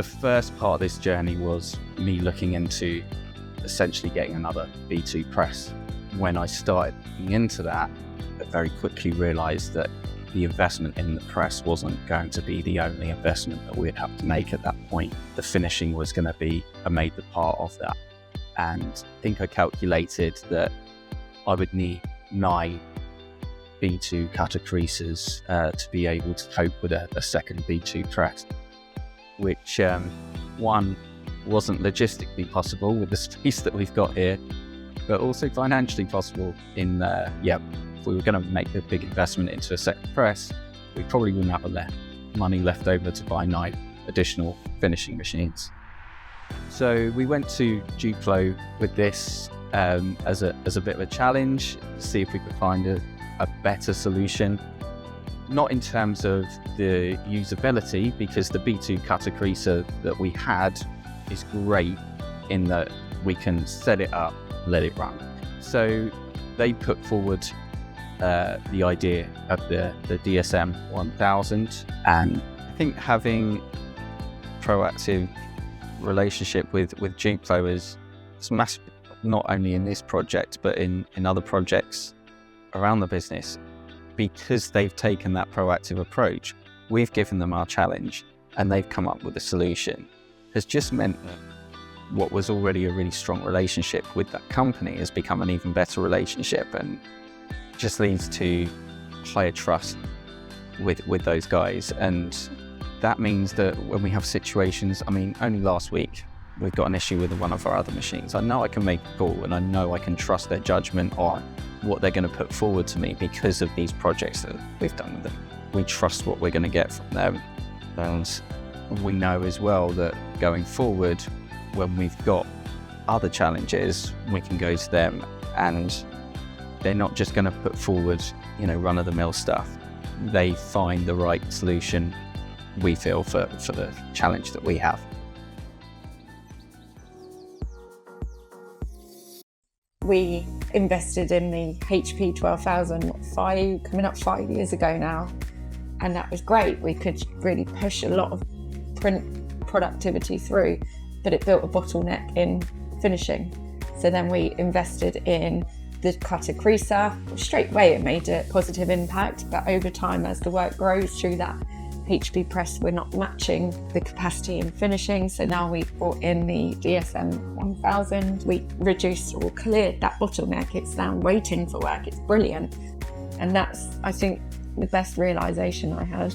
the first part of this journey was me looking into essentially getting another B2 press. When I started looking into that, I very quickly realised that the investment in the press wasn't going to be the only investment that we'd have to make at that point. The finishing was going to be a major part of that. And I think I calculated that I would need 9 B2 cutter creases to be able to cope with a second B2 press, which one, wasn't logistically possible with the space that we've got here, but also financially possible in, if we were going to make a big investment into a second press, we probably wouldn't have money left over to buy 9 additional finishing machines. So we went to Duplo with this as a bit of a challenge, to see if we could find a better solution. Not in terms of the usability, because the B2 cutter creaser that we had is great in that we can set it up, let it run. So they put forward the idea of the DSM 1000, and I think having proactive relationship with Duplo is massive, not only in this project but in other projects around the business. Because they've taken that proactive approach, we've given them our challenge and they've come up with a solution, has just meant that what was already a really strong relationship with that company has become an even better relationship, and just leads to higher trust with those guys. And that means that when we have situations, I mean, only last week we've got an issue with one of our other machines. I know I can make a call and I know I can trust their judgment on what they're going to put forward to me because of these projects that we've done with them. We trust what we're going to get from them, and we know as well that going forward, when we've got other challenges, we can go to them and they're not just going to put forward, run-of-the-mill stuff. They find the right solution, we feel, for the challenge that we have. We invested in the HP 12,000 coming up 5 years ago now, and that was great. We could really push a lot of print productivity through, but it built a bottleneck in finishing. So then we invested in the cutter creaser. Straight away it made a positive impact, but over time, as the work grows through that HP press, we're not matching the capacity in finishing. So now we've brought in the DSM 1000. We reduced or cleared that bottleneck. It's now waiting for work. It's brilliant. And that's, I think, the best realization I had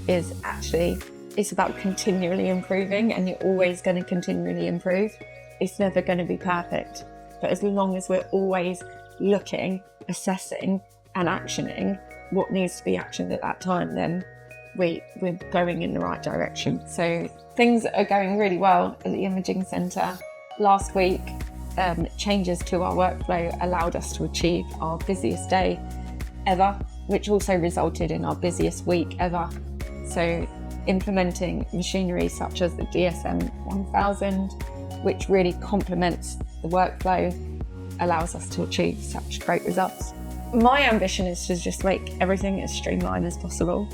is actually it's about continually improving, and you're always going to continually improve. It's never going to be perfect, but as long as we're always looking, assessing and actioning what needs to be actioned at that time, then we're going in the right direction. So things are going really well at the imaging centre. Last week, changes to our workflow allowed us to achieve our busiest day ever, which also resulted in our busiest week ever. So implementing machinery such as the DSM 1000, which really complements the workflow, allows us to achieve such great results. My ambition is to just make everything as streamlined as possible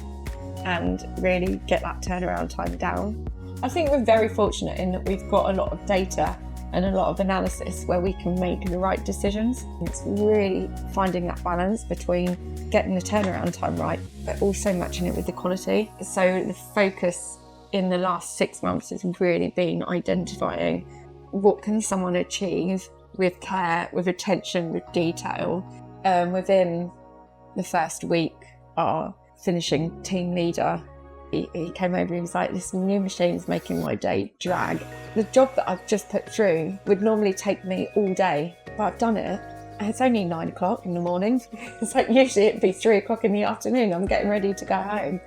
and really get that turnaround time down. I think we're very fortunate in that we've got a lot of data and a lot of analysis where we can make the right decisions. It's really finding that balance between getting the turnaround time right, but also matching it with the quality. So the focus in the last 6 months has really been identifying what can someone achieve with care, with attention, with detail. Within the first week, our finishing team leader, he came over and he was like, this new machine's making my day drag. The job that I've just put through would normally take me all day, but I've done it. And it's only 9 o'clock in the morning. It's like usually it'd be 3 o'clock in the afternoon. I'm getting ready to go home.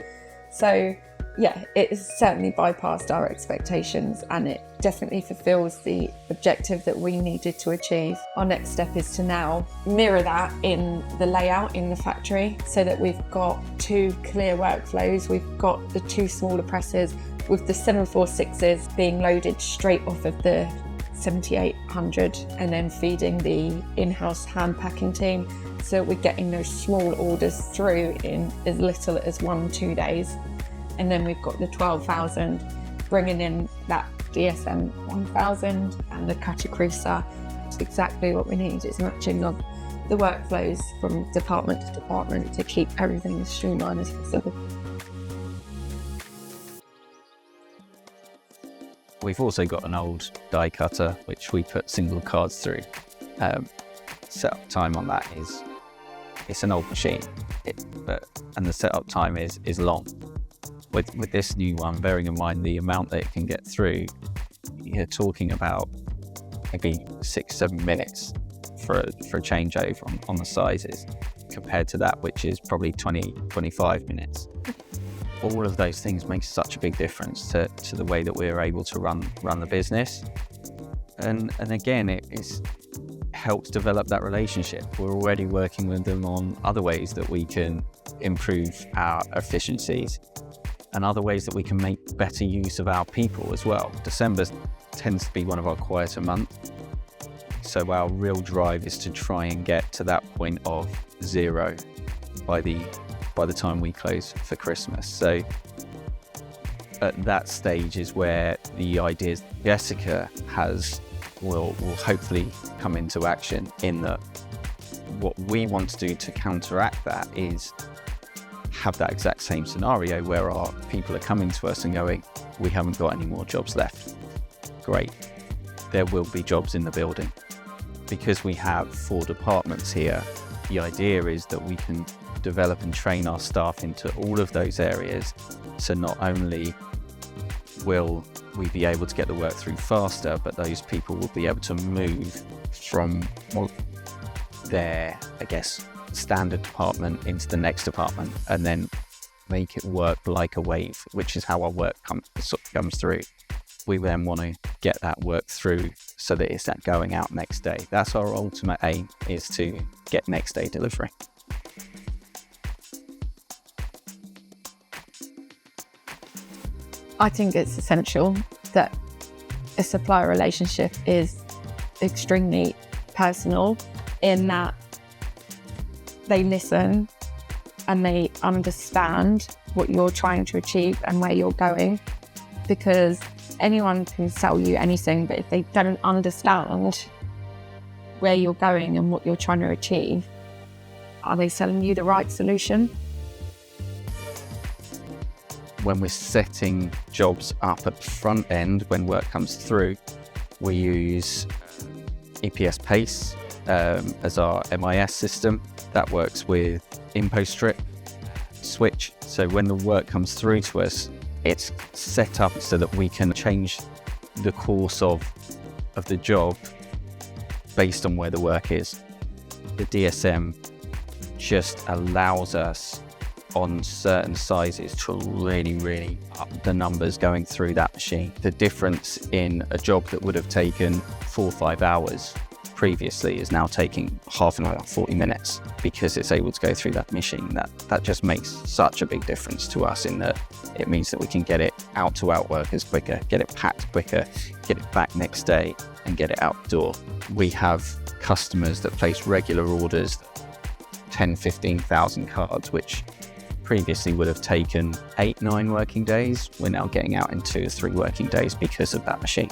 So yeah, it has certainly bypassed our expectations, and it definitely fulfills the objective that we needed to achieve. Our next step is to now mirror that in the layout in the factory so that we've got 2 clear workflows. We've got the 2 smaller presses with the 746s being loaded straight off of the 7800 and then feeding the in-house hand packing team, so we're getting those small orders through in as little as 1-2 days. And then we've got the 12,000 bringing in that DSM 1000 and the cutter creaser. It's exactly what we need. It's matching up the workflows from department to department to keep everything as streamlined as possible. We've also got an old die cutter, which we put single cards through. Setup time on that it's an old machine, and the setup time is long. With this new one, bearing in mind the amount that it can get through, you're talking about maybe 6-7 minutes for a changeover on the sizes, compared to that which is probably 20-25 minutes. All of those things make such a big difference to the way that we're able to run the business, and again it helps develop that relationship. We're already working with them on other ways that we can improve our efficiencies and other ways that we can make better use of our people as well. December tends to be one of our quieter months, so our real drive is to try and get to that point of 0 by the time we close for Christmas. So at that stage is where the ideas Jessica has will hopefully come into action, in that what we want to do to counteract that is have that exact same scenario where our people are coming to us and going, we haven't got any more jobs left. Great, there will be jobs in the building. Because we have 4 departments here, the idea is that we can develop and train our staff into all of those areas, so not only will we be able to get the work through faster, but those people will be able to move from their, I guess, standard department into the next department and then make it work like a wave, which is how our work comes through. We then want to get that work through so that it's that going out next day. That's our ultimate aim, is to get next day delivery. I think it's essential that a supplier relationship is extremely personal, in that they listen and they understand what you're trying to achieve and where you're going, because anyone can sell you anything, but if they don't understand where you're going and what you're trying to achieve, are they selling you the right solution? When we're setting jobs up at the front end, when work comes through, we use EPS Pace as our MIS system. That works with InfoStrip, Switch. So when the work comes through to us, it's set up so that we can change the course of the job based on where the work is. The DSM just allows us on certain sizes to really up the numbers going through that machine. The difference in a job that would have taken 4 or 5 hours previously is now taking half an hour, 40 minutes, because it's able to go through that machine. That just makes such a big difference to us, in that it means that we can get it out to our workers quicker, get it packed quicker, get it back next day and get it out the door. We have customers that place regular orders, 10-15,000 cards, which previously would have taken 8-9 working days. We're now getting out in 2 or 3 working days because of that machine.